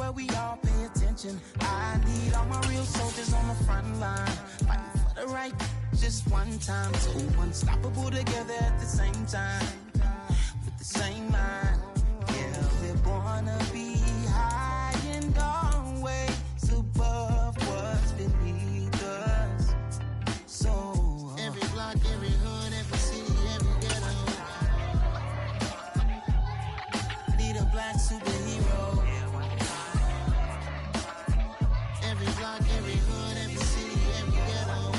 where we all pay attention. I need all my real soldiers on the front line, fighting for the right just one time. So unstoppable together at the same time, with the same mind. Yeah, we're born to be high and always above what's beneath us. So every block, every hood, every city, every ghetto need a black superhero. Every block, every hood, every city, every ghetto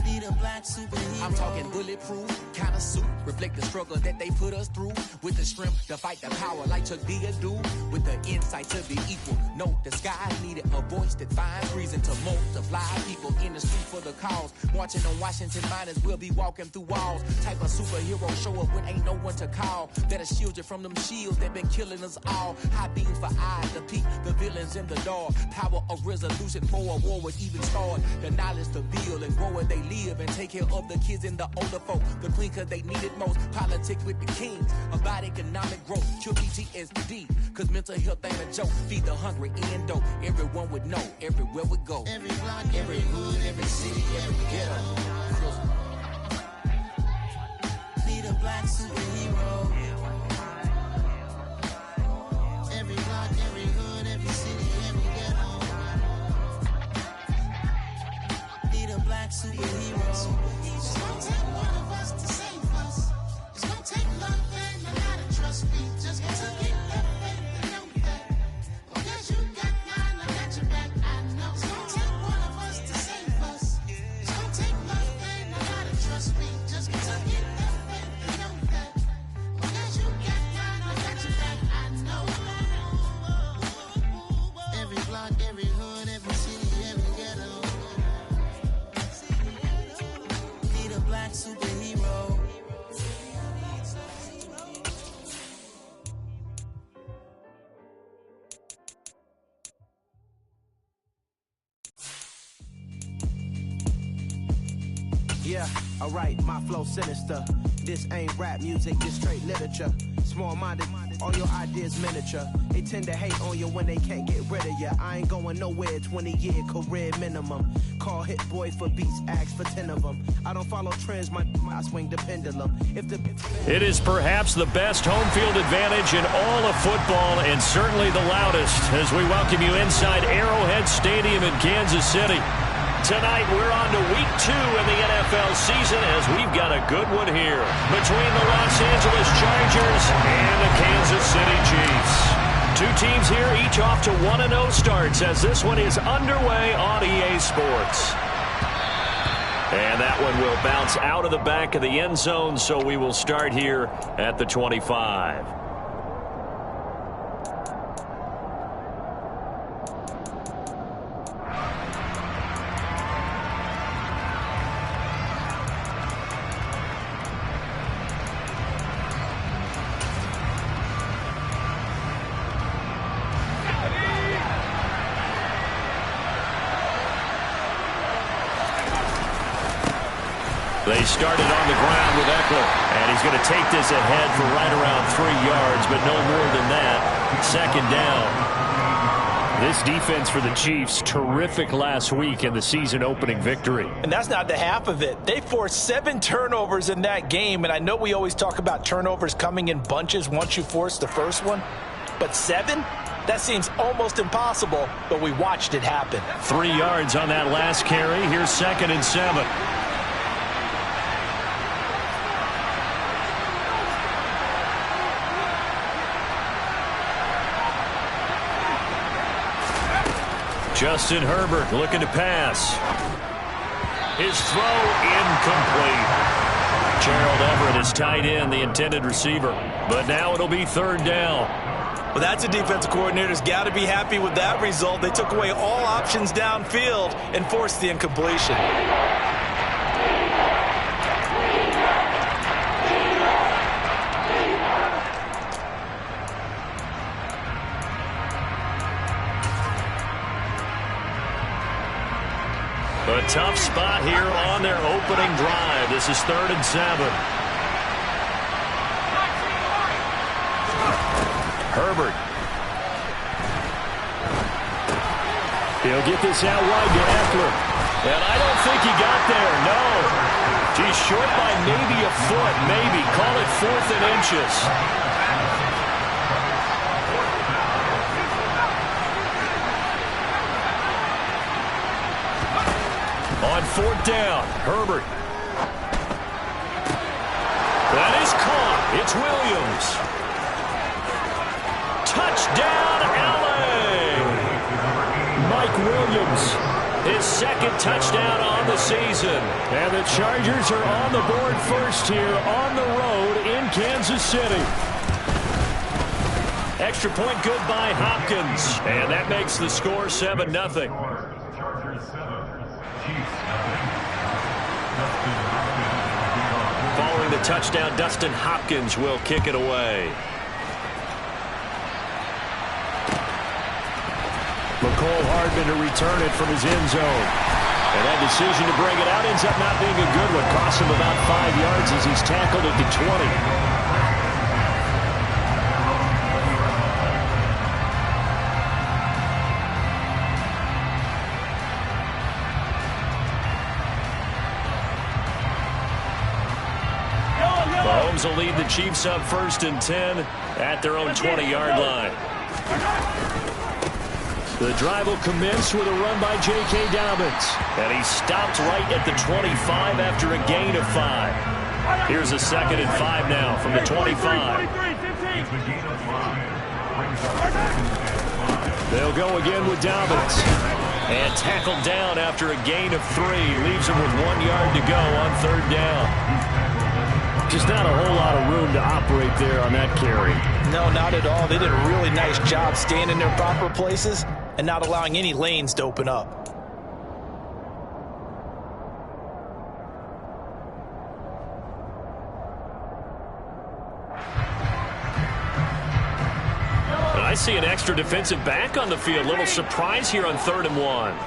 need a black superhero. I'm talking bulletproof kind of suit, reflect the struggle that they put us through, with the strength to fight the power like Chuck D do, with the insight to be equal. No, the sky needed a voice that finds reason to multiply people in the street for the cause. Marching on Washington miners, we'll be walking through walls. Type of superhero show up when ain't no one to call. That'll shield you from them shields that been killing us all. High beams for eyes to peek the villains in the dark. Power of resolution for a war would even start. The knowledge to build and grow where they live and take care of the kids and the older folk. The clean cause they need it most. Politics with the kings about economic growth. Cure PTSD cause mental health ain't a joke. Feed the hungry and dope. Everyone would know everywhere we go. Every block, every hood, every city, every ghetto need a black superhero. Every block, every hood, every city, every ghetto need a black superhero. It's gonna take one of us to save us. It's gonna take love and a lot of trust. Me just to get that faith and know that. Because you got mine, I got your back. I know it's gonna take one of us to save us. It's gonna take love and a lot of trust. Me just to get that faith and know that. Because you got mine, I got your back. I know. Every block, every hood, every city, every ghetto need a black superhero. Yeah, alright, my flow sinister. This ain't rap music, this straight literature. Small-minded, all your ideas miniature. They tend to hate on you when they can't get rid of you. I ain't going nowhere, 20-year career minimum. Call Hit Boy for beats, ask for 10 of them. I don't follow trends, I swing the pendulum. It is perhaps the best home field advantage in all of football, and certainly the loudest, as we welcome you inside Arrowhead Stadium in Kansas City. Tonight, we're on to week 2 in the NFL season as we've got a good one here between the Los Angeles Chargers and the Kansas City Chiefs. Two teams here, each off to 1-0 starts as this one is underway on EA Sports. And that one will bounce out of the back of the end zone, so we will start here at the 25. They started on the ground with Eckler, and he's going to take this ahead for right around 3 yards, but no more than that. Second down. This defense for the Chiefs, terrific last week in the season-opening victory. And that's not the half of it. They forced 7 turnovers in that game, and I know we always talk about turnovers coming in bunches once you force the first one, but 7? That seems almost impossible, but we watched it happen. 3 yards on that last carry. Here's 2nd and 7. Justin Herbert looking to pass. His throw incomplete. Gerald Everett is tight in, the intended receiver. But now it'll be 3rd down. Well, that's a defensive coordinator's got to be happy with that result. They took away all options downfield and forced the incompletion. A tough spot here on their opening drive. This is 3rd and 7. Herbert. He'll get this out wide to Eckler. And I don't think he got there, no. He's short by maybe a foot, maybe. Call it 4th and inches. On 4th down, Herbert. That is caught. It's Williams. Touchdown, LA! Mike Williams, his 2nd touchdown on the season. And the Chargers are on the board first here on the road in Kansas City. Extra point good by Hopkins. And that makes the score 7-0. Following the touchdown, Dustin Hopkins will kick it away. McCole Hardman to return it from his end zone. And that decision to bring it out ends up not being a good one. Costs him about 5 yards as he's tackled at the 20. Mahomes will lead the Chiefs up 1st and 10 at their own 20-yard line. The drive will commence with a run by J.K. Dobbins. And he stopped right at the 25 after a gain of 5. Here's a 2nd and 5 now from the 25. They'll go again with Dobbins. And tackled down after a gain of 3. Leaves him with 1 yard to go on 3rd down. Just not a whole lot of room to operate there on that carry. No, not at all. They did a really nice job staying in their proper places and not allowing any lanes to open up. I see an extra defensive back on the field. Little surprise here on 3rd and 1.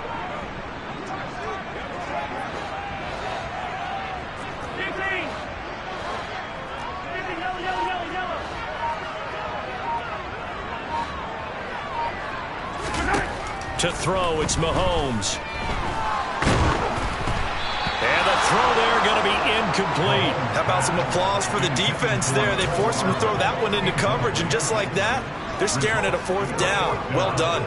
To throw, it's Mahomes. And the throw there going to be incomplete. How about some applause for the defense there? They forced him to throw that one into coverage, and just like that, they're staring at a 4th down. Well done.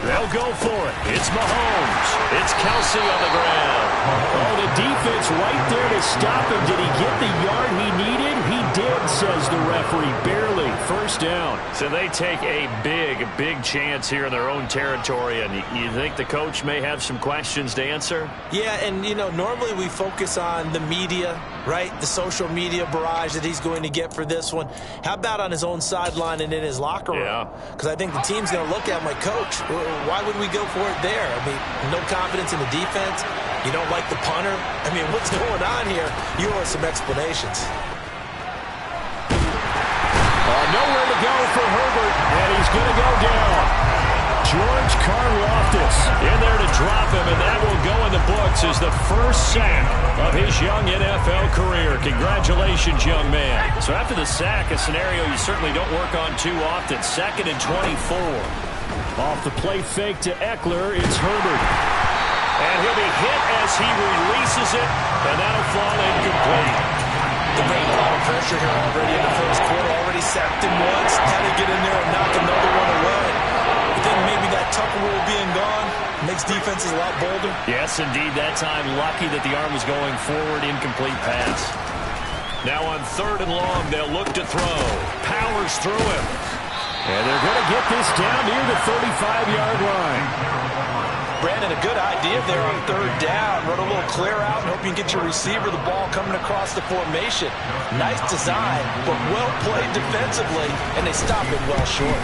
They'll go for it. It's Mahomes. It's Kelsey on the ground. Oh, the defense right there to stop him. Did he get the yard he needed? He did, says the referee. Barely. 1st down. So they take a big chance here in their own territory. And you think the coach may have some questions to answer? Yeah, and, you know, normally we focus on the media, right? The social media barrage that he's going to get for this one. How about on his own sideline and in his locker room? Yeah. Because I think the team's going to look at him like, Coach, why would we go for it there? I mean, no confidence in the defense. You don't like the punter. I mean, what's going on here? You owe us some explanations. Nowhere to go for Herbert, and he's going to go down. George Karlaftis in there to drop him, and that will go in the books as the first sack of his young NFL career. Congratulations, young man. So after the sack, a scenario you certainly don't work on too often. 2nd and 24. Off the play fake to Eckler, it's Herbert. And he'll be hit as he releases it, and that'll fall incomplete. They're bringing a lot of pressure here already in the 1st quarter. Already sacked him once. Had to get in there and knock another one away. But then maybe that Tucker rule being gone makes defenses a lot bolder. Yes, indeed. That time, lucky that the arm was going forward. Incomplete pass. Now on 3rd and long, they'll look to throw. Powers through him. And they're going to get this down near the 35-yard line. Brandon, a good idea there on 3rd down. Run a little clear out and hope you can get your receiver the ball coming across the formation. Nice design, but well played defensively, and they stop it well short.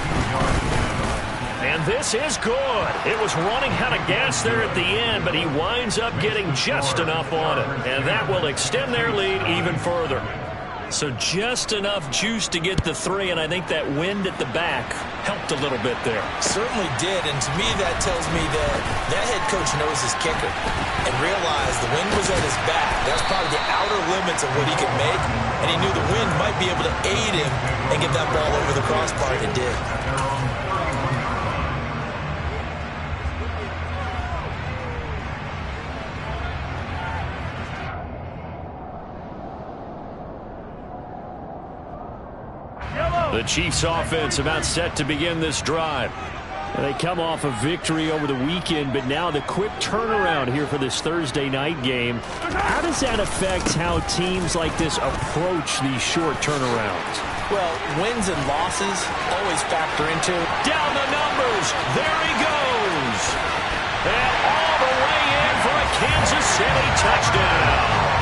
And this is good. It was running out of gas there at the end, but he winds up getting just enough on it. And that will extend their lead even further. So just enough juice to get the 3, and I think that wind at the back helped a little bit there. Certainly did, and to me that tells me that head coach knows his kicker and realized the wind was at his back. That's probably the outer limits of what he could make, and he knew the wind might be able to aid him and get that ball over the crossbar, and it did. The Chiefs offense about set to begin this drive. They come off a victory over the weekend, but now the quick turnaround here for this Thursday night game. How does that affect how teams like this approach these short turnarounds? Well, wins and losses always factor into. Down the numbers. There he goes. And all the way in for a Kansas City touchdown.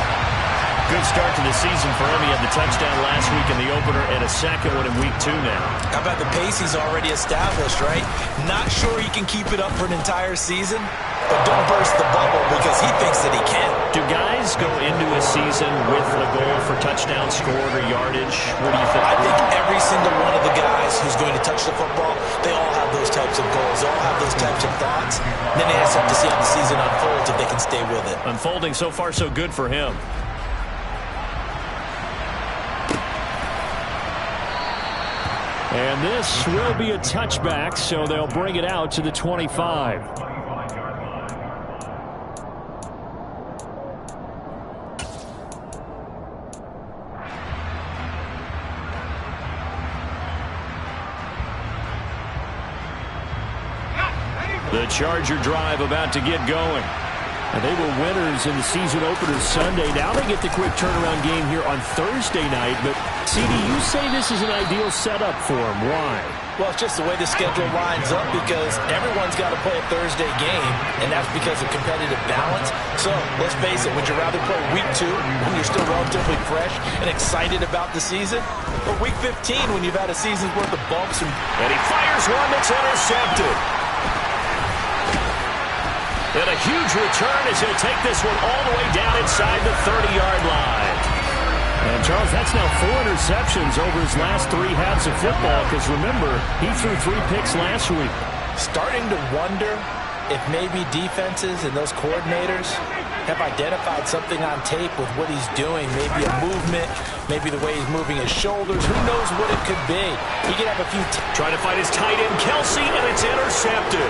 Good start to the season for him. He had the touchdown last week in the opener and a second one in week 2 now. How about the pace he's already established, right? Not sure he can keep it up for an entire season, but don't burst the bubble because he thinks that he can. Do guys go into a season with the goal for touchdown scored or yardage? What do you think? I think every single one of the guys who's going to touch the football, they all have those types of goals. They all have those types of thoughts. And then they have to see how the season unfolds if they can stay with it. Unfolding so far so good for him. And this will be a touchback, so they'll bring it out to the 25. The Charger drive about to get going. And they were winners in the season opener Sunday. Now they get the quick turnaround game here on Thursday night. But, CD, you say this is an ideal setup for them. Why? Well, it's just the way the schedule lines up because everyone's got to play a Thursday game, and that's because of competitive balance. So, let's face it, would you rather play week 2 when you're still relatively fresh and excited about the season? Or week 15 when you've had a season's worth of bumps? And he fires one that's intercepted. And a huge return as he'll take this one all the way down inside the 30-yard line. And, Charles, that's now 4 interceptions over his last 3 halves of football because, remember, he threw 3 picks last week. Starting to wonder if maybe defenses and those coordinators have identified something on tape with what he's doing. Maybe a movement, maybe the way he's moving his shoulders. Who knows what it could be? He could have a few... Trying to find his tight end, Kelsey, and it's intercepted.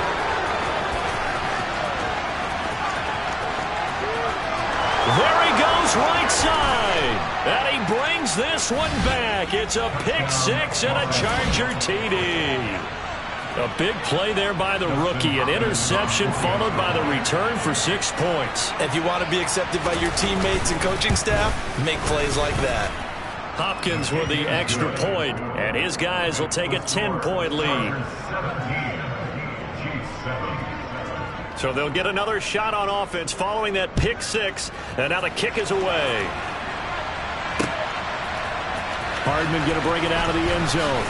There he goes right side. And he brings this one back. It's a pick 6 and a Charger TD. A big play there by the rookie. An interception followed by the return for 6 points. If you want to be accepted by your teammates and coaching staff, make plays like that. Hopkins with the extra point, and his guys will take a 10-point lead. So they'll get another shot on offense following that pick 6, and now the kick is away. Hardman going to bring it out of the end zone.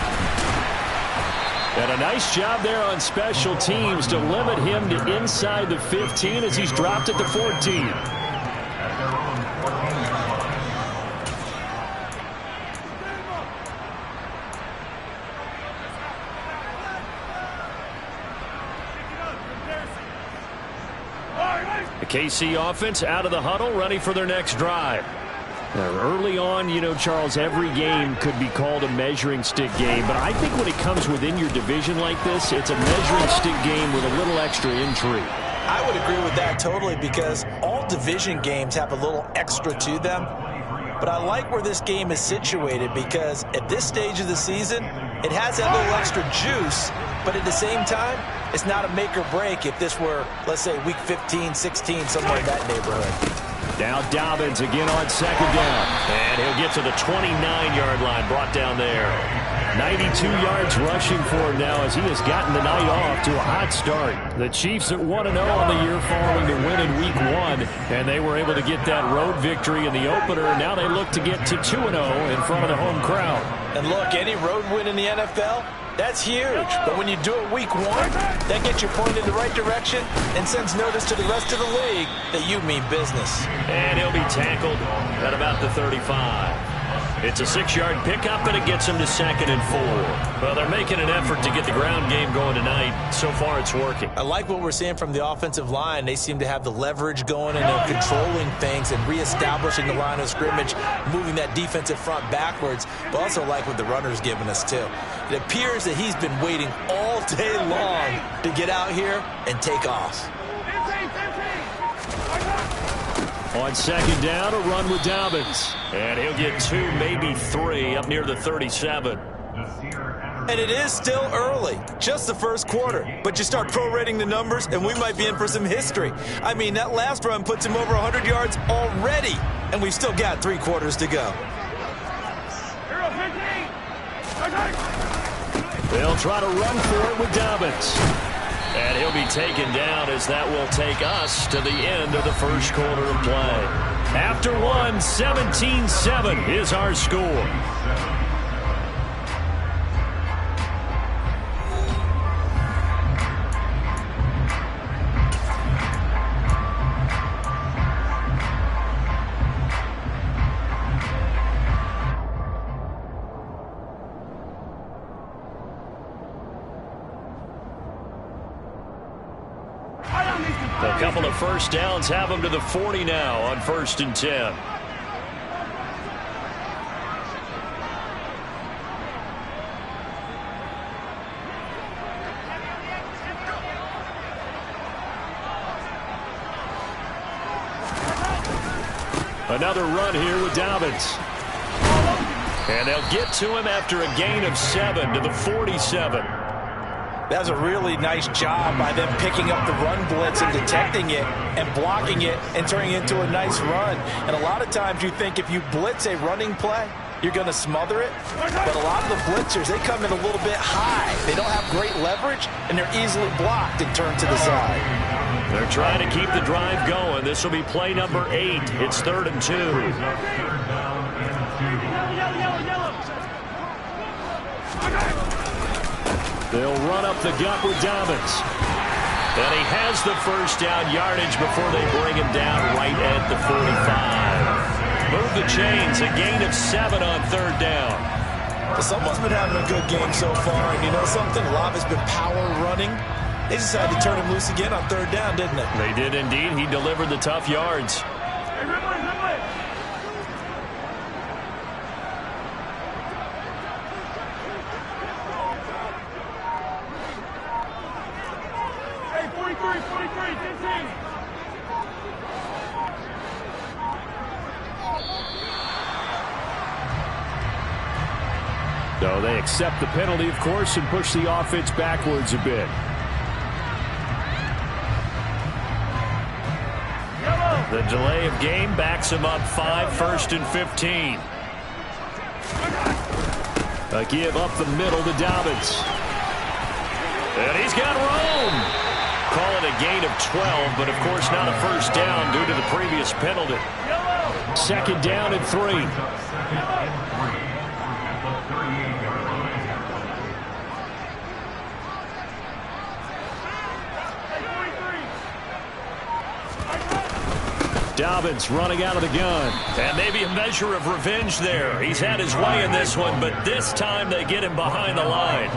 And a nice job there on special teams to limit him to inside the 15 as he's dropped at the 14. The KC offense out of the huddle, ready for their next drive. Now, early on, you know, Charles, every game could be called a measuring stick game, but I think when it comes within your division like this, it's a measuring stick game with a little extra intrigue. I would agree with that totally because all division games have a little extra to them. But I like where this game is situated because at this stage of the season, it has that little extra juice, but at the same time, it's not a make or break if this were, let's say, week 15, 16, somewhere in that neighborhood. Now Dobbins again on second down. And he'll get to the 29-yard line, brought down there. 92 yards rushing for him now as he has gotten the night off to a hot start. The Chiefs at 1-0 on the year following the win in Week 1, and they were able to get that road victory in the opener. Now they look to get to 2-0 in front of the home crowd. And look, any road win in the NFL, that's huge. But when you do it Week 1, that gets you pointed in the right direction and sends notice to the rest of the league that you mean business. And he'll be tackled at about the 35. It's a 6-yard pickup, and it gets him to 2nd and 4. Well, they're making an effort to get the ground game going tonight. So far, it's working. I like what we're seeing from the offensive line. They seem to have the leverage going, and they're controlling things and reestablishing the line of scrimmage, moving that defensive front backwards. But also like what the runner's giving us, too. It appears that he's been waiting all day long to get out here and take off. On 2nd down, a run with Dobbins. And he'll get 2, maybe 3, up near the 37. And it is still early, just the first quarter. But you start prorating the numbers, and we might be in for some history. I mean, that last run puts him over 100 yards already, and we've still got 3 quarters to go. They'll try to run for it with Dobbins. And he'll be taken down as that will take us to the end of the first quarter of play. After 1, 17-7 is our score. A couple of first downs have them to the 40 now on 1st and 10. Another run here with Dobbins. And they'll get to him after a gain of 7 to the 47. That was a really nice job by them picking up the run blitz and detecting it and blocking it and turning it into a nice run. And a lot of times you think if you blitz a running play, you're going to smother it. But a lot of the blitzers, they come in a little bit high. They don't have great leverage, and they're easily blocked and turned to the side. They're trying to keep the drive going. This will be play number 8. It's 3rd and 2. They'll run up the gut with Dobbins. And he has the first down yardage before they bring him down right at the 45. Move the chains, a gain of 7 on 3rd down. Someone's been having a good game so far, and you know something? A lot of it's been power running. They decided to turn him loose again on 3rd down, didn't they? They did indeed. He delivered the tough yards. So they accept the penalty, of course, and push the offense backwards a bit. The delay of game backs him up 5, 1st and 15. A give up the middle to Dobbins. And he's got room. Call it a gain of 12, but of course not a first down due to the previous penalty. 2nd down and 3. Dobbins running out of the gun. And maybe a measure of revenge there. He's had his way in this one, but this time they get him behind the line.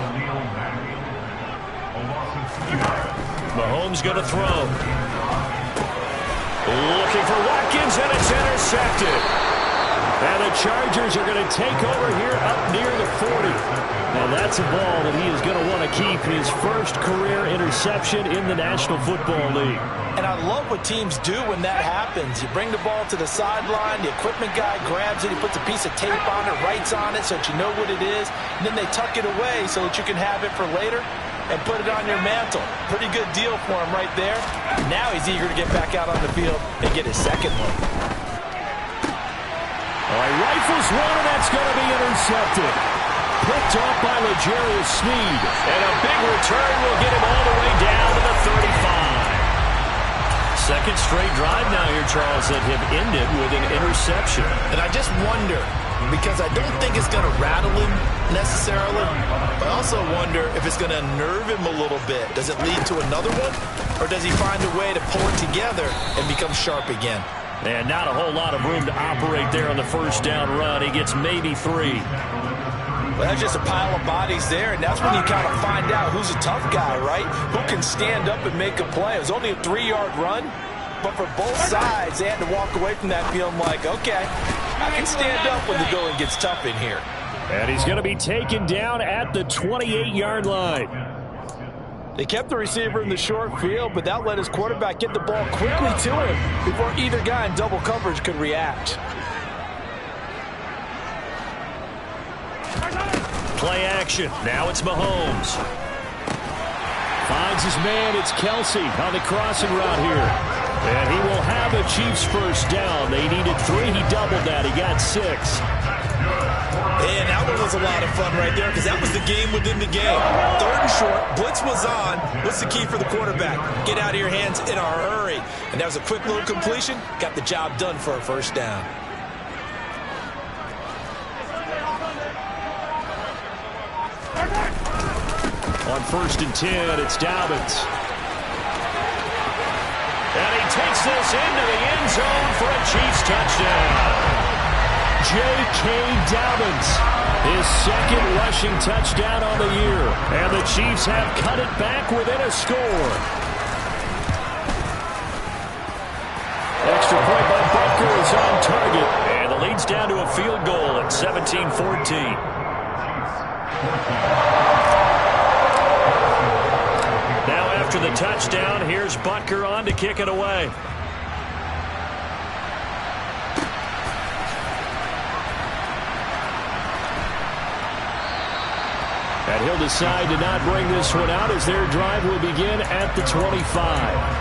Mahomes going to throw. Looking for Watkins, and it's intercepted. And the Chargers are going to take over here up near the 40. Now that's a ball that he is going to want to keep, his first career interception in the National Football League. And I love what teams do when that happens. You bring the ball to the sideline, the equipment guy grabs it, he puts a piece of tape on it, writes on it so that you know what it is, and then they tuck it away so that you can have it for later and put it on your mantle. Pretty good deal for him right there. Now he's eager to get back out on the field and get his second one. All right, rifles one, and that's going to be intercepted. Picked off by L'Jarius Sneed. And a big return will get him all the way down to the 35. Second straight drive now here, Charles, that have ended with an interception. And I just wonder, because I don't think it's going to rattle him necessarily, but I also wonder if it's going to unnerve him a little bit. Does it lead to another one, or does he find a way to pull it together and become sharp again? And not a whole lot of room to operate there on the first down run. He gets maybe 3. Well, that's just a pile of bodies there, and that's when you kind of find out who's a tough guy, right? Who can stand up and make a play. It was only a 3-yard run, but for both sides, they had to walk away from that feeling like, okay, I can stand up when the going gets tough in here. And he's going to be taken down at the 28-yard line. They kept the receiver in the short field, but that let his quarterback get the ball quickly to him before either guy in double coverage could react. Play action. Now it's Mahomes. Finds his man. It's Kelsey on the crossing route here. And he will have a Chiefs first down. They needed 3. He doubled that. He got 6. And that one was a lot of fun right there because that was the game within the game. 3rd and short. Blitz was on. What's the key for the quarterback? Get out of your hands in a hurry. And that was a quick little completion. Got the job done for a first down. On 1st and 10, it's Dobbins. And he takes this into the end zone for a Chiefs touchdown. J.K. Dobbins, his 2nd rushing touchdown on the year. And the Chiefs have cut it back within a score. Extra point by Butker is on target. And the lead's down to a field goal at 17-14. Now after the touchdown, here's Butker on to kick it away. And he'll decide to not bring this one out as their drive will begin at the 25.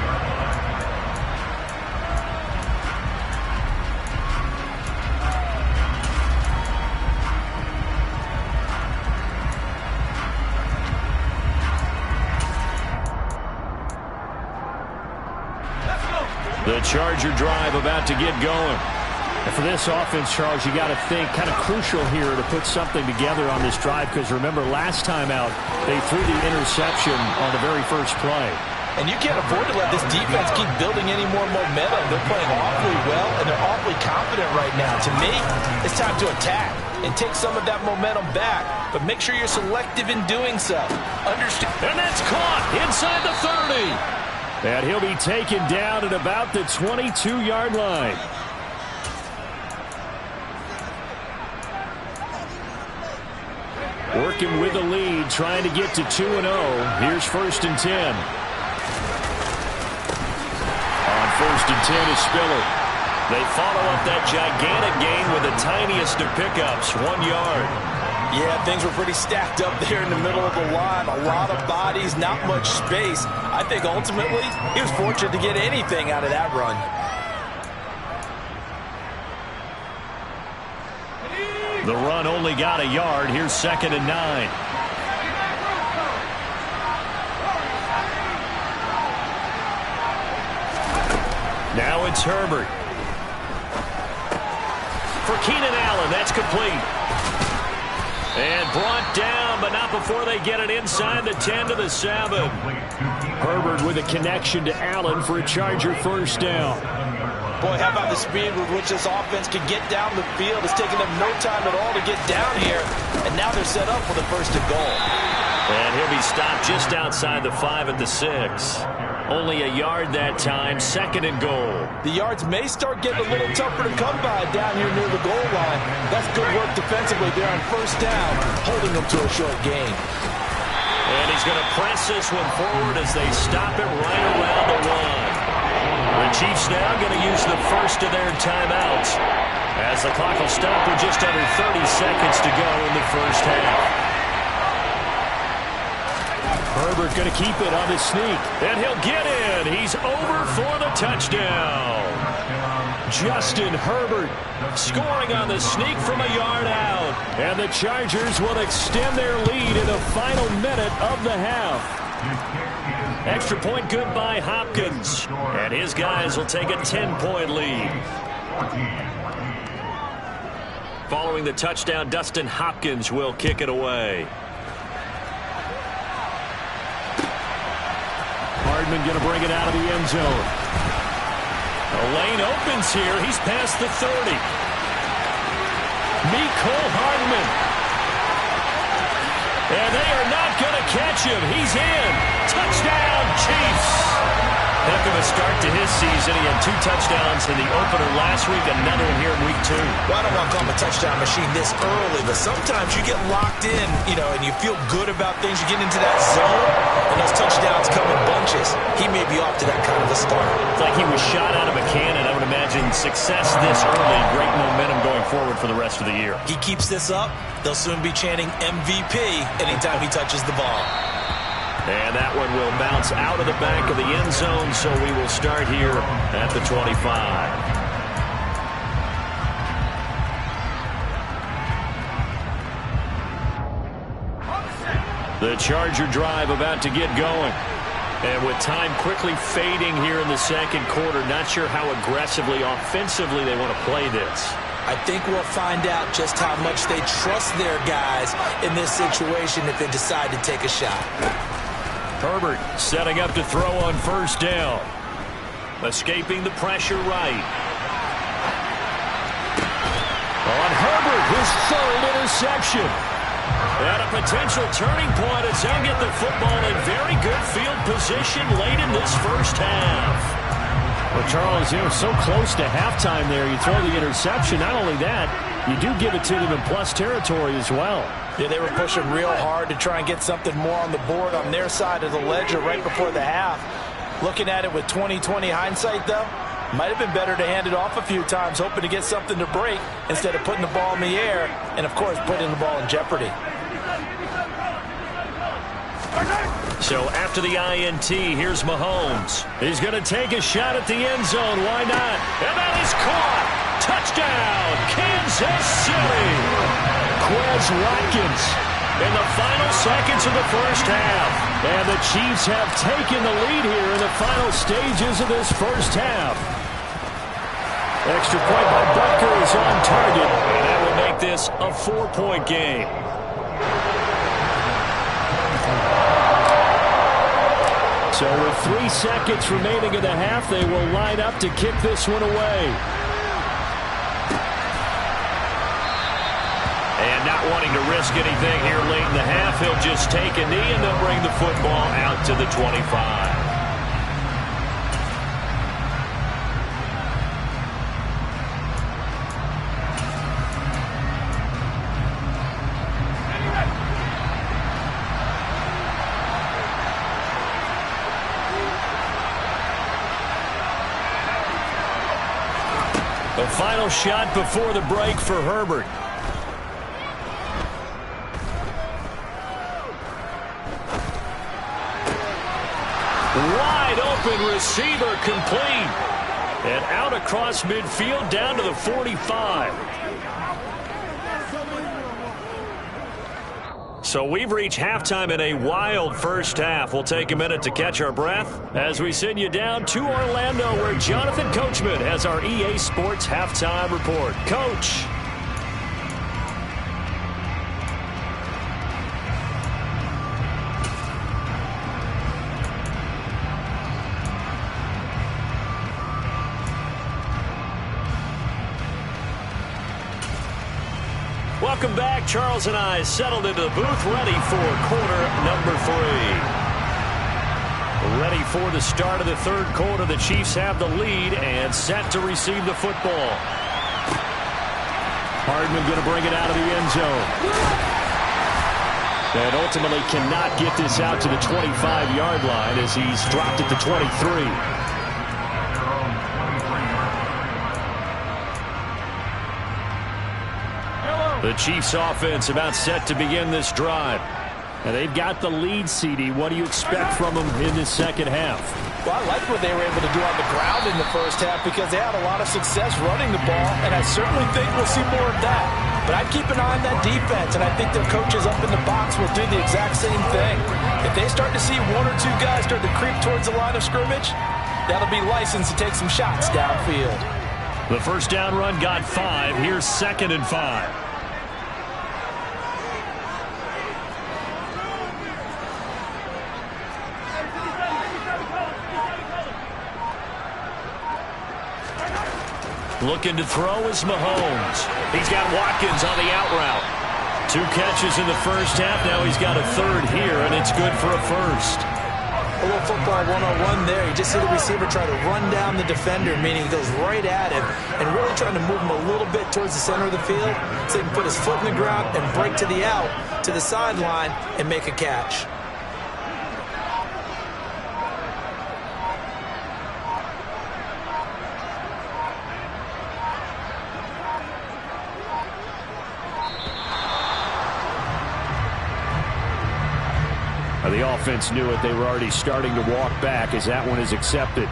The Charger drive about to get going. And for this offense, Charles, you got to think kind of crucial here to put something together on this drive because remember last time out they threw the interception on the very first play. And you can't afford to let this defense keep building any more momentum. They're playing awfully well, and they're awfully confident right now. To me, it's time to attack and take some of that momentum back. But make sure you're selective in doing so. Understand? And that's caught inside the 30. And he'll be taken down at about the 22-yard line. Working with the lead, trying to get to 2-0. Here's 1st and 10. On 1st and 10 is Spiller. They follow up that gigantic gain with the tiniest of pickups, 1 yard. Yeah, things were pretty stacked up there in the middle of the line. A lot of bodies, not much space. I think ultimately he was fortunate to get anything out of that run. The run only got a yard. Here's 2nd and 9. Now it's Herbert. For Keenan Allen, that's complete. And brought down, but not before they get it inside the 10 to the 7. Herbert with a connection to Allen for a Charger first down. Boy, how about the speed with which this offense can get down the field? It's taken them no time at all to get down here, and now they're set up for the 1st and goal. And he'll be stopped just outside the 5 at the 6. Only a yard that time, 2nd and goal. The yards may start getting a little tougher to come by down here near the goal line. That's good work defensively there on 1st down, holding them to a short gain. And he's going to press this one forward as they stop it right around the 1. The Chiefs now going to use the first of their timeouts as the clock will stop with just under 30 seconds to go in the first half. Herbert going to keep it on the sneak, and he'll get in. He's over for the touchdown. Justin Herbert scoring on the sneak from a yard out. And the Chargers will extend their lead in the final minute of the half. Extra point good by Hopkins. And his guys will take a 10-point lead. Following the touchdown, Dustin Hopkins will kick it away. Hardman going to bring it out of the end zone. The lane opens here. He's past the 30. Mecole Hardman. And they are not going to catch him. He's in. Touchdown, Chiefs. Heck of a start to his season. He had 2 touchdowns in the opener last week, another one here in week 2. Well, I don't want to call him a touchdown machine this early, but sometimes you get locked in, and you feel good about things. You get into that zone, and those touchdowns come in bunches. He may be off to that kind of a start. It's like he was shot out of a cannon. I would imagine success this early, great momentum going forward for the rest of the year. He keeps this up, they'll soon be chanting MVP anytime he touches the ball. And that one will bounce out of the back of the end zone, so we will start here at the 25. The Charger drive about to get going. And with time quickly fading here in the second quarter, not sure how aggressively, offensively they want to play this. I think we'll find out just how much they trust their guys in this situation if they decide to take a shot. Herbert setting up to throw on first down. Escaping the pressure right. On Herbert, his 3rd interception. And a potential turning point as he'll get the football in very good field position late in this first half. Well, Charles, so close to halftime there. You throw the interception. Not only that, you do give it to them in plus territory as well. Yeah, they were pushing real hard to try and get something more on the board on their side of the ledger right before the half. Looking at it with 20/20 hindsight, though, might have been better to hand it off a few times, hoping to get something to break instead of putting the ball in the air and, of course, putting the ball in jeopardy. So after the INT, here's Mahomes. He's going to take a shot at the end zone. Why not? And that is caught. Touchdown, Kansas City. Quez Watkins in the final seconds of the first half. And the Chiefs have taken the lead here in the final stages of this first half. Extra point by Butker is on target. And that will make this a 4-point game. So with 3 seconds remaining in the half, they will line up to kick this one away. And not wanting to risk anything here late in the half, he'll just take a knee and they'll bring the football out to the 25. The final shot before the break for Herbert. Wide open receiver complete. And out across midfield down to the 45. So we've reached halftime in a wild first half. We'll take a minute to catch our breath as we send you down to Orlando, where Jonathan Coachman has our EA Sports Halftime Report. Coach. Welcome back. Charles and I settled into the booth, ready for quarter number 3. Ready for the start of the third quarter. The Chiefs have the lead and set to receive the football. Hardman going to bring it out of the end zone. And ultimately cannot get this out to the 25-yard line as he's dropped it to 23. The Chiefs offense about set to begin this drive. And they've got the lead, CD. What do you expect from them in the second half? Well, I like what they were able to do on the ground in the first half because they had a lot of success running the ball, and I certainly think we'll see more of that. But I'd keep an eye on that defense, and I think their coaches up in the box will do the exact same thing. If they start to see one or two guys start to creep towards the line of scrimmage, that'll be licensed to take some shots downfield. The first down run got 5. Here's 2nd and 5. Looking to throw is Mahomes. He's got Watkins on the out route. 2 catches in the first half. Now he's got a 3rd here, and it's good for a first. A little football 101 there. You just see the receiver try to run down the defender, meaning he goes right at him and really trying to move him a little bit towards the center of the field so he can put his foot in the ground and break to the out, to the sideline, and make a catch. The offense knew it. They were already starting to walk back as that one is accepted.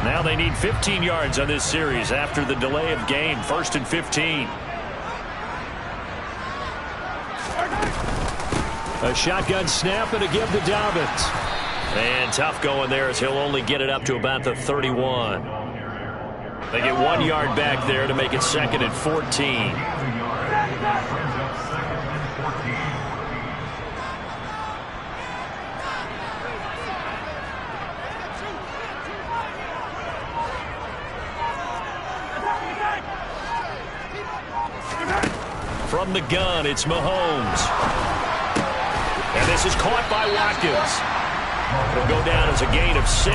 Now they need 15 yards on this series after the delay of game. 1st and 15. A shotgun snap and a give to Dobbins. And tough going there as he'll only get it up to about the 31. They get 1 yard back there to make it 2nd and 14. From the gun, it's Mahomes. And this is caught by Watkins. It'll go down as a gain of 6.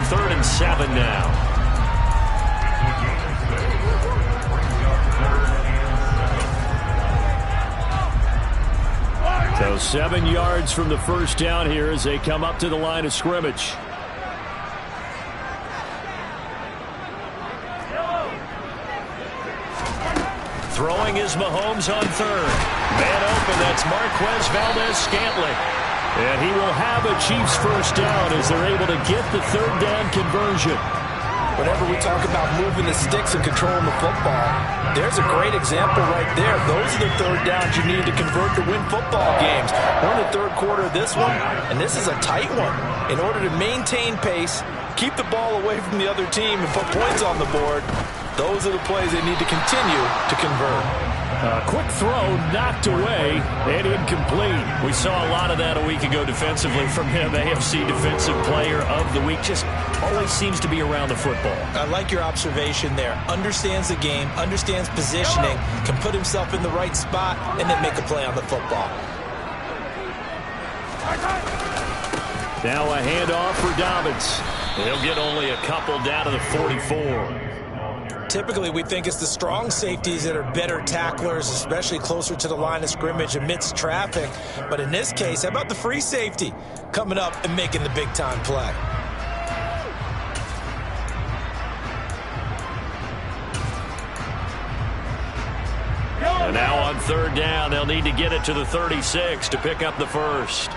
3rd and 7 now. So 7 yards from the first down here as they come up to the line of scrimmage. Throwing is Mahomes on 3rd. Man open, that's Marquez Valdes-Scantling. And he will have a Chiefs first down as they're able to get the 3rd down conversion. Whenever we talk about moving the sticks and controlling the football, there's a great example right there. Those are the 3rd downs you need to convert to win football games. We're in the 3rd quarter of this one, and this is a tight one. In order to maintain pace, keep the ball away from the other team, and put points on the board, those are the plays they need to continue to convert. Quick throw, knocked away, and incomplete. We saw a lot of that a week ago defensively from him. AFC Defensive Player of the Week. Just always seems to be around the football. I like your observation there. Understands the game, understands positioning, can put himself in the right spot, and then make a play on the football. Now a handoff for Dobbins. He'll get only a couple down to the 44. Typically, we think it's the strong safeties that are better tacklers, especially closer to the line of scrimmage amidst traffic. But in this case, how about the free safety coming up and making the big-time play? And now on 3rd down, they'll need to get it to the 36 to pick up the first.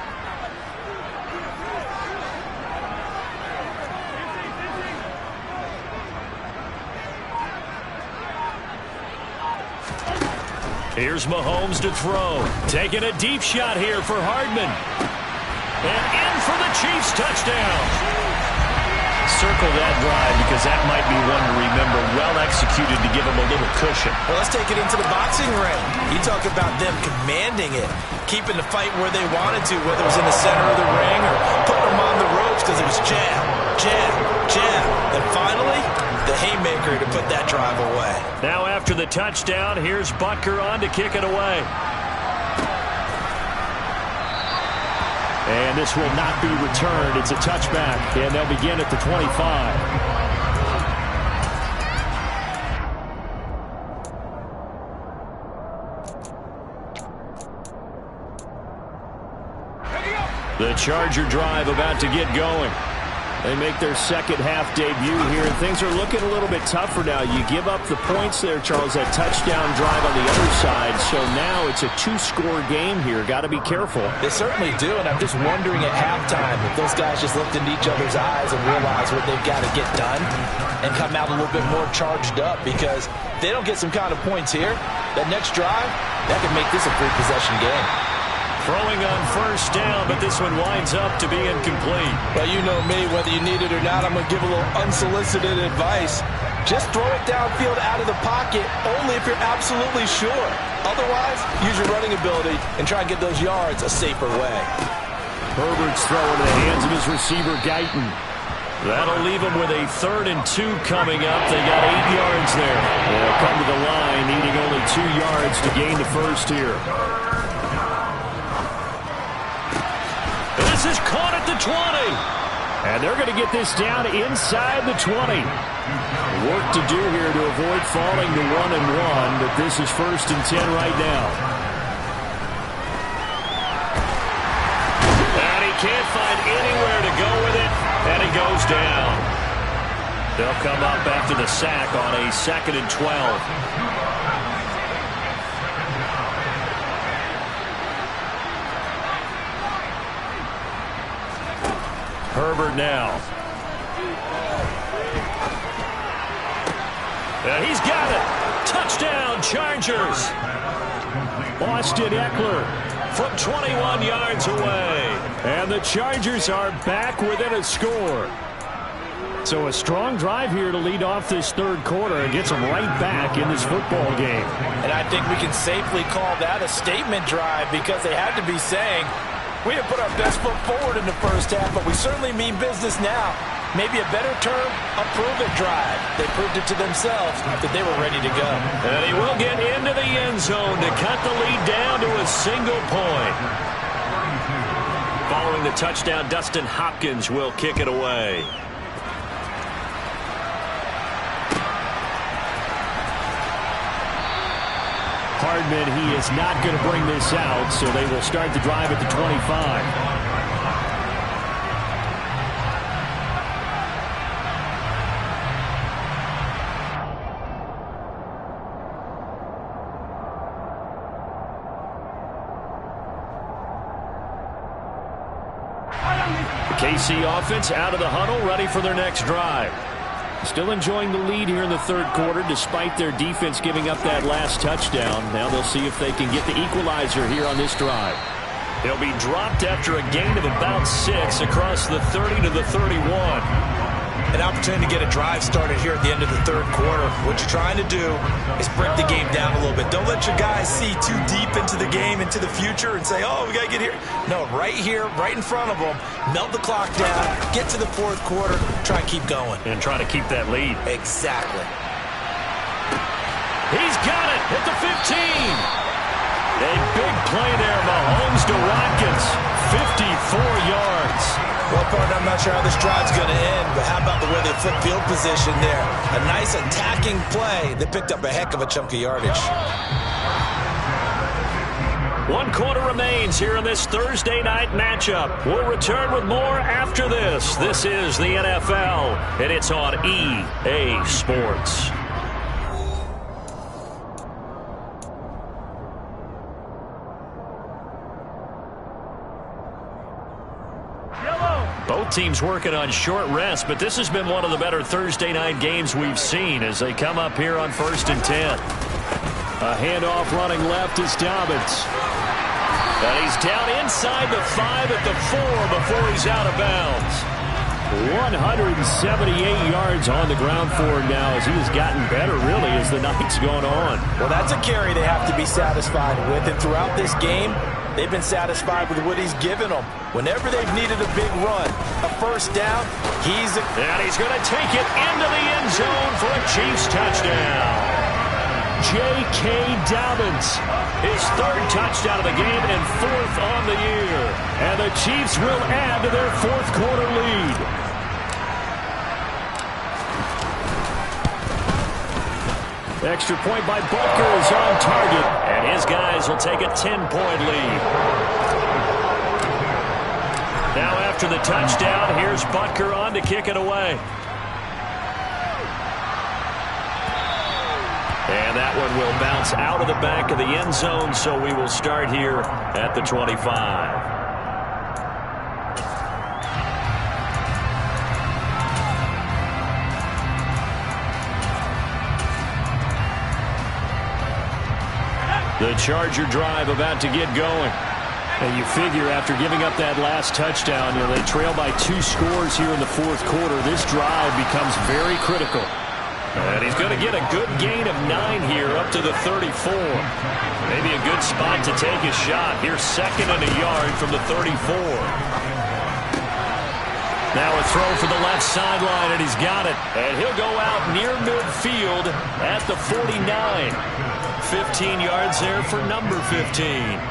Here's Mahomes to throw. Taking a deep shot here for Hardman. And in for the Chiefs touchdown. Circle that drive because that might be one to remember. Well executed to give them a little cushion. Well, let's take it into the boxing ring. You talk about them commanding it, keeping the fight where they wanted to, whether it was in the center of the ring or putting them on the ropes because it was jab, jab, jab. And finally, the haymaker to put that drive away. Now after the touchdown, here's Butker on to kick it away. And this will not be returned. It's a touchback, and they'll begin at the 25. The Charger drive about to get going. They make their second half debut here, and things are looking a little bit tougher now. You give up the points there, Charles, that touchdown drive on the other side. So now it's a two-score game here. Got to be careful. They certainly do, and I'm just wondering at halftime if those guys just looked into each other's eyes and realized what they've got to get done and come out a little bit more charged up, because if they don't get some kind of points here, that next drive, that could make this a three-possession game. Throwing on first down, but this one winds up to be incomplete. Well, you know me, whether you need it or not, I'm going to give a little unsolicited advice. Just throw it downfield out of the pocket, only if you're absolutely sure. Otherwise, use your running ability and try and get those yards a safer way. Herbert's throwing in the hands of his receiver, Guyton. That'll leave him with a 3rd and 2 coming up. They got 8 yards there. They'll come to the line, needing only 2 yards to gain the first here. This is caught at the 20. And they're going to get this down inside the 20. Work to do here to avoid falling to 1-1, but this is 1st and 10 right now. And he can't find anywhere to go with it, and he goes down. They'll come up after the sack on a 2nd and 12. Herbert now. And he's got it. Touchdown, Chargers. Austin Eckler from 21 yards away. And the Chargers are back within a score. So a strong drive here to lead off this 3rd quarter and gets them right back in this football game. And I think we can safely call that a statement drive, because they had to be saying, we have put our best foot forward in the first half, but we certainly mean business now. Maybe a better term, a prove-it drive. They proved it to themselves that they were ready to go. And he will get into the end zone to cut the lead down to a single point. Following the touchdown, Dustin Hopkins will kick it away. Hardman, he is not going to bring this out, so they will start the drive at the 25. KC offense out of the huddle, ready for their next drive. Still enjoying the lead here in the 3rd quarter, despite their defense giving up that last touchdown. Now they'll see if they can get the equalizer here on this drive. They'll be dropped after a gain of about 6 across the 30 to the 31. An opportunity to get a drive started here at the end of the 3rd quarter. What you're trying to do is break the game down a little bit. Don't let your guys see too deep into the game, into the future, and say, oh, we got to get here. No, right here, right in front of them, melt the clock down, get to the 4th quarter, try and keep going. And try to keep that lead. Exactly. He's got it at the 15. A big play there, Mahomes to Watkins, 54 yards. Well, partner, I'm not sure how this drive's going to end, but how about the way they flip field position there? A nice attacking play. They picked up a heck of a chunk of yardage. 1 quarter remains here in this Thursday night matchup. We'll return with more after this. This is the NFL, and it's on EA Sports. Both teams working on short rest, but this has been one of the better Thursday night games we've seen as they come up here on 1st and 10. A handoff running left is Dobbins. And he's down inside the 5 at the 4 before he's out of bounds. 178 yards on the ground for him now as he has gotten better, really, as the night's gone on. Well, that's a carry they have to be satisfied with. And throughout this game, they've been satisfied with what he's given them. Whenever they've needed a big run, a first down, And he's going to take it into the end zone for a Chiefs touchdown. J.K. Dobbins, his 3rd touchdown of the game and 4th on the year. And the Chiefs will add to their 4th quarter lead. Extra point by Butker is on target, and his guys will take a 10-point lead. Now after the touchdown, here's Butker on to kick it away. And that one will bounce out of the back of the end zone, so we will start here at the 25. The Charger drive about to get going. And you figure after giving up that last touchdown, they trail by 2 scores here in the fourth quarter. This drive becomes very critical. And he's going to get a good gain of 9 here up to the 34. Maybe a good spot to take a shot. Here's 2nd and a yard from the 34. Now a throw for the left sideline, and he's got it. And he'll go out near midfield at the 49. 15 yards there for number 15.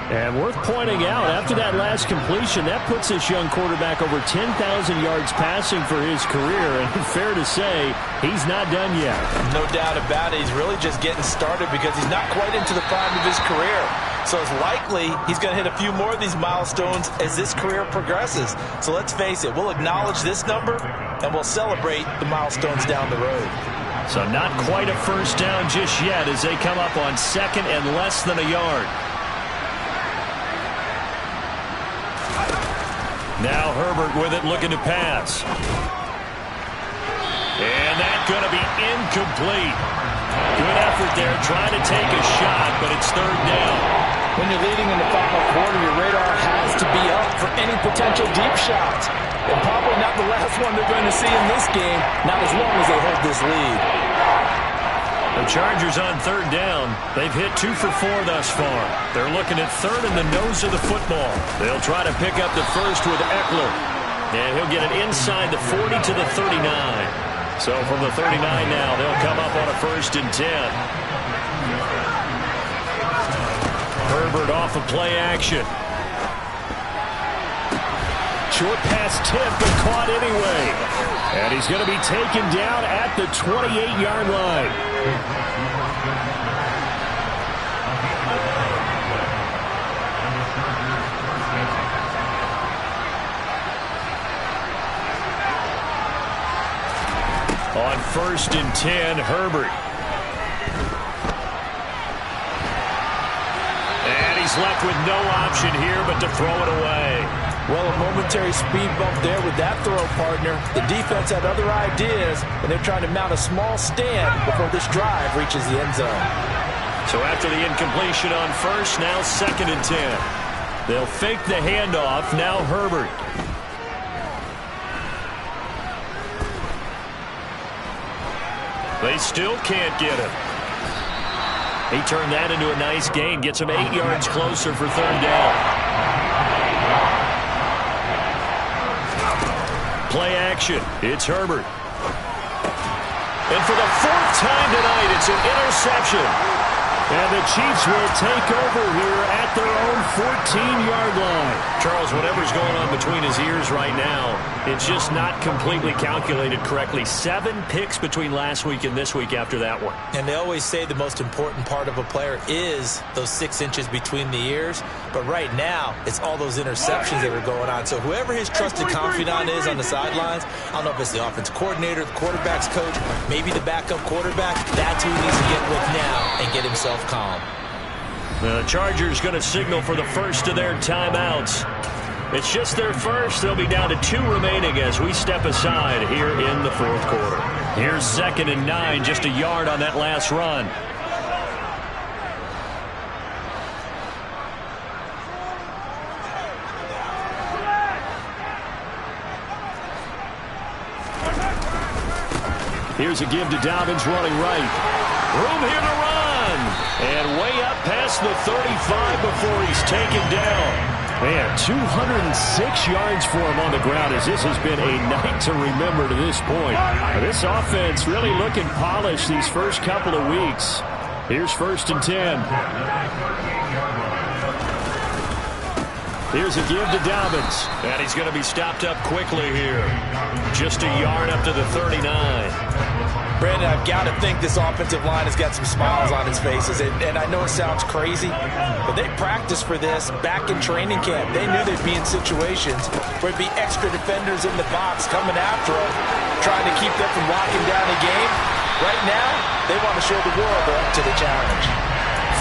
And worth pointing out, after that last completion, that puts this young quarterback over 10,000 yards passing for his career. And fair to say, he's not done yet. No doubt about it. He's really just getting started because he's not quite into the prime of his career. So it's likely he's going to hit a few more of these milestones as this career progresses. So let's face it, we'll acknowledge this number and we'll celebrate the milestones down the road. So not quite a first down just yet as they come up on 2nd and less than a yard. Now Herbert with it, looking to pass. And that's going to be incomplete. Good effort there, trying to take a shot, but it's 3rd down. When you're leading in the final quarter, your radar has to be up for any potential deep shots. And probably not the last one they're going to see in this game, not as long as they hold this lead. The Chargers on 3rd down. They've hit 2 for 4 thus far. They're looking at 3rd in the nose of the football. They'll try to pick up the first with Eckler. And he'll get it inside the 40 to the 39. So from the 39 now, they'll come up on a 1st and 10. Herbert off of play action. Short pass tip, but caught anyway. And he's going to be taken down at the 28-yard line. On 1st and 10, Herbert. And he's left with no option here but to throw it away. Well, a momentary speed bump there with that throw, partner. The defense had other ideas, and they're trying to mount a small stand before this drive reaches the end zone. So after the incompletion on 1st, now 2nd and 10. They'll fake the handoff. Now Herbert. They still can't get him. He turned that into a nice gain. Gets him 8 yards closer for 3rd down. Play action. It's Herbert. And for the 4th time tonight, it's an interception. And the Chiefs will take over here at their own 14-yard line. Charles, whatever's going on between his ears right now, it's just not completely calculated correctly. 7 picks between last week and this week after that one. And they always say the most important part of a player is those 6 inches between the ears. But right now, it's all those interceptions that are going on. So whoever his trusted confidant is on the sidelines, I don't know if it's the offense coordinator, the quarterback's coach, maybe the backup quarterback, that's who he needs to get with now and get himself calm. The Chargers going to signal for the first of their timeouts. It's just their first. They'll be down to 2 remaining as we step aside here in the 4th quarter. Here's 2nd and 9, just a yard on that last run. Here's a give to Dobbins running right. Room here to run. And way up past the 35 before he's taken down. Man, 206 yards for him on the ground as this has been a night to remember to this point. This offense really looking polished these first couple of weeks. Here's 1st and 10. Here's a give to Dobbins. And he's going to be stopped up quickly here. Just a yard up to the 39. Brandon, I've got to think this offensive line has got some smiles on its faces. And I know it sounds crazy, but they practiced for this back in training camp. They knew they'd be in situations where it'd be extra defenders in the box coming after them, trying to keep them from locking down a game. Right now, they want to show the world they're up to the challenge.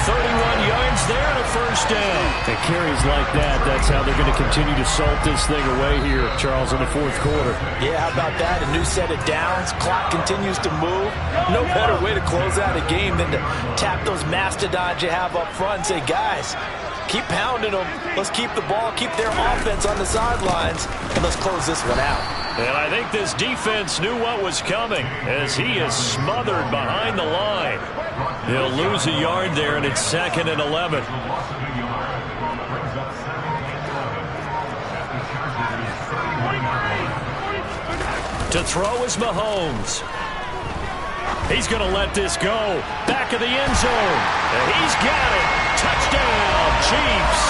31 yards there and a first down. And carries like that, that's how they're going to continue to salt this thing away here, Charles, in the fourth quarter. Yeah, how about that? A new set of downs. Clock continues to move. No better way to close out a game than to tap those mastodons you have up front and say, guys, keep pounding them. Let's keep the ball, keep their offense on the sidelines, and let's close this one out. And I think this defense knew what was coming as he is smothered behind the line. He'll lose a yard there, and it's 2nd and 11. To throw is Mahomes. He's going to let this go. Back of the end zone. And he's got it. Touchdown, Chiefs.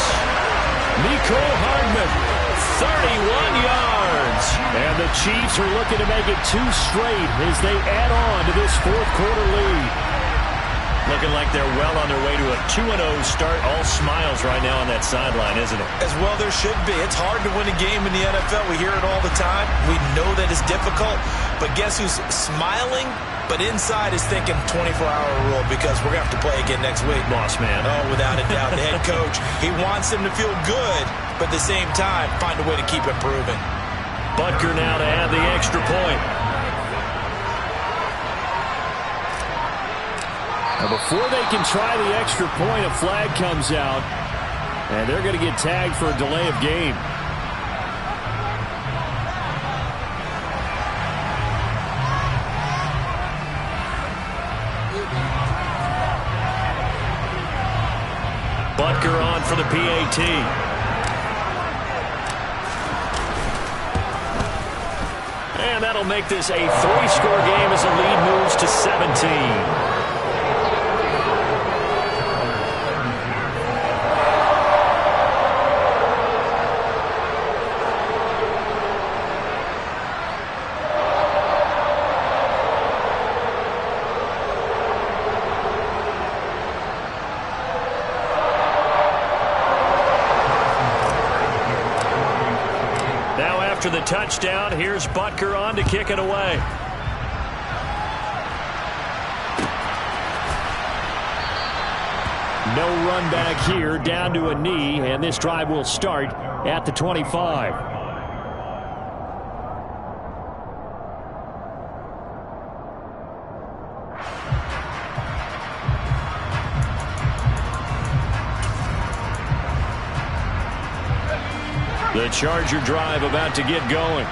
Mecole Hardman. 31 yards. And the Chiefs are looking to make it 2 straight as they add on to this fourth quarter lead. Looking like they're well on their way to a 2-0 start. All smiles right now on that sideline, isn't it? As well there should be. It's hard to win a game in the NFL. We hear it all the time. We know that it's difficult. But guess who's smiling? But inside is thinking 24-hour rule because we're going to have to play again next week. Boss man. Oh, without a doubt. The head coach, he wants them to feel good, but at the same time, find a way to keep improving. Butker now to add the extra point. Now before they can try the extra point, a flag comes out, and they're going to get tagged for a delay of game. Butker on for the PAT. And that'll make this a 3-score game as the lead moves to 17. After the touchdown, here's Butker on to kick it away. No run back here, down to a knee, and this drive will start at the 25. The Charger drive about to get going.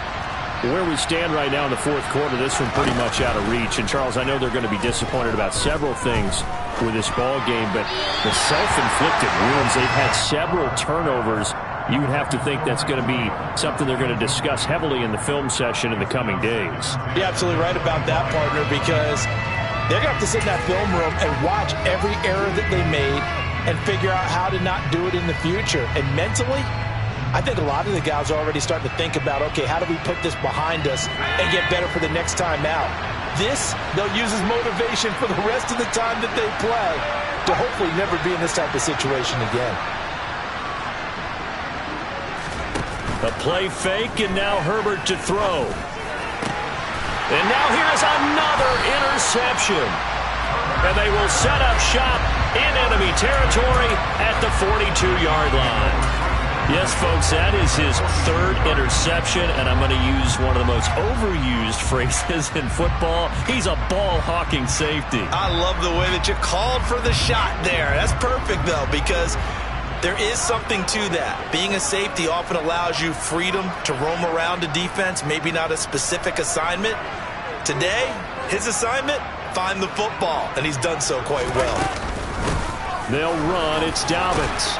Where we stand right now in the fourth quarter, this one pretty much out of reach. And, Charles, I know they're going to be disappointed about several things with this ball game, but the self-inflicted wounds, they've had several turnovers. You would have to think that's going to be something they're going to discuss heavily in the film session in the coming days. You're absolutely right about that, partner, because they're going to have to sit in that film room and watch every error that they made and figure out how to not do it in the future. And mentally, I think a lot of the guys are already starting to think about, okay, how do we put this behind us and get better for the next time out? This, they'll use as motivation for the rest of the time that they play to hopefully never be in this type of situation again. A play fake, and now Herbert to throw. And now here's another interception. And they will set up shop in enemy territory at the 42-yard line. Yes, folks, that is his 3rd interception, and I'm going to use one of the most overused phrases in football. He's a ball-hawking safety. I love the way that you called for the shot there. That's perfect, though, because there is something to that. Being a safety often allows you freedom to roam around a defense, maybe not a specific assignment. Today, his assignment, find the football, and he's done so quite well. They'll run. It's Dobbins.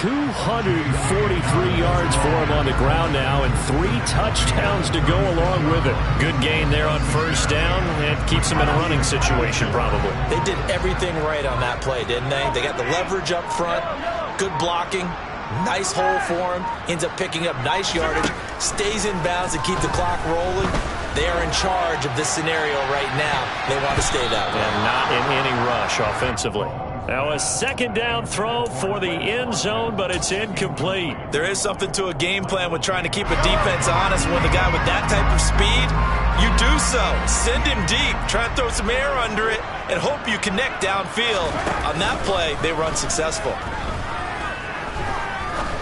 243 yards for him on the ground now, and 3 touchdowns to go along with it. Good gain there on first down, and keeps him in a running situation probably. They did everything right on that play, didn't they? They got the leverage up front, good blocking, nice hole for him, ends up picking up nice yardage, stays in bounds to keep the clock rolling. They are in charge of this scenario right now. They want to stay that way. And not in any rush offensively. Now a second down throw for the end zone, but it's incomplete. There is something to a game plan with trying to keep a defense honest. When the guy with that type of speed, you do so. Send him deep. Try to throw some air under it and hope you connect downfield. On that play, they were unsuccessful.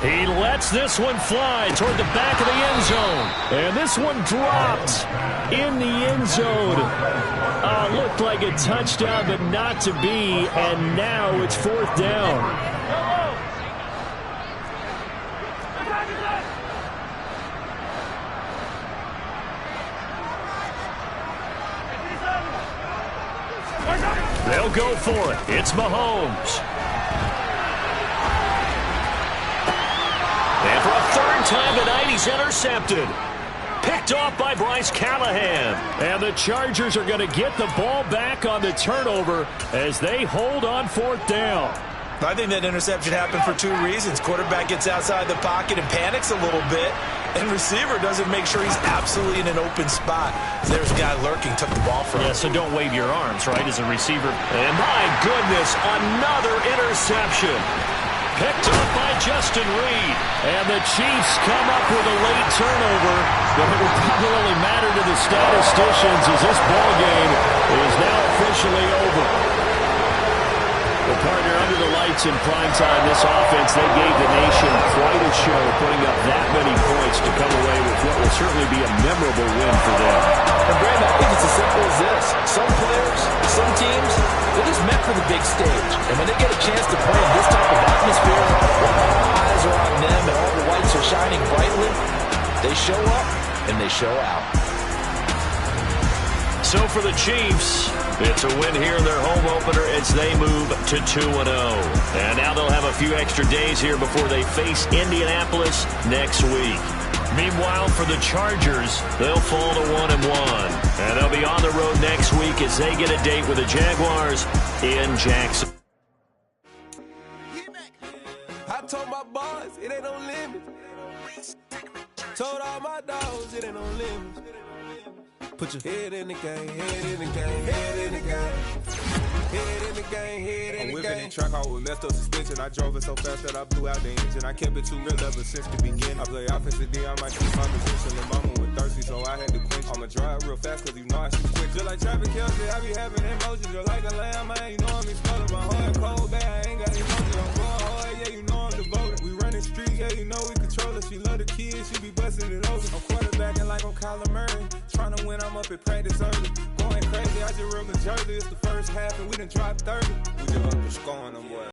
He lets this one fly toward the back of the end zone. And this one dropped in the end zone. Looked like a touchdown, but not to be. And now it's fourth down. They'll go for it. It's Mahomes. And for a third time tonight, he's intercepted. Picked off by Bryce Callahan. And the Chargers are going to get the ball back on the turnover as they hold on fourth down. I think that interception happened for two reasons. Quarterback gets outside the pocket and panics a little bit. And receiver doesn't make sure he's absolutely in an open spot. There's a guy lurking, took the ball from him. Yeah, so don't wave your arms, right, as a receiver. And my goodness, another interception. Picked up by Justin Reed. And the Chiefs come up with a late turnover. But it will probably only matter to the statisticians as this ball game is now officially over. The partner under the lights in primetime, this offense, they gave the nation quite a show, putting up that many points to come away with what will certainly be a memorable win for them. And Brandon, I think it's as simple as this. Some players, some teams, they're just meant for the big stage. And when they get a chance to play in this type of atmosphere, where all eyes are on them and all the lights are shining brightly, they show up and they show out. So for the Chiefs, it's a win here in their home opener as they move to 2-0. And now they'll have a few extra days here before they face Indianapolis next week. Meanwhile, for the Chargers, they'll fall to 1-1. And they'll be on the road next week as they get a date with the Jaguars in Jackson. I told my boys it ain't no limit. Told all my dogs it ain't no limit. Put your head in the game, head in the game, head in the game. Head in the game, head in the game. I'm whipping in track out with messed up suspension. I drove it so fast that I blew out the engine. I kept it too real ever since the beginning. I play offensive D, I might keep my position. And mama was thirsty, so I had to quench. I'ma drive real fast, cause you know I shoot quick. Just like Travis Kelce, I be having emotions. Just like a lamb, man, you know I'm exploding. My heart cold, bad, I ain't got emotions. I'm going hard, yeah, you know I'm devoted. We running street, yeah, you know we control it. She love the kids, she be busting it over. I'm quarterbacking like I'm Kyler Murray. Trying to win, I'm up at practice early. Going crazy, I just ripped the jersey. It's the first half and we done dropped 30. We just up to scoring them, boy.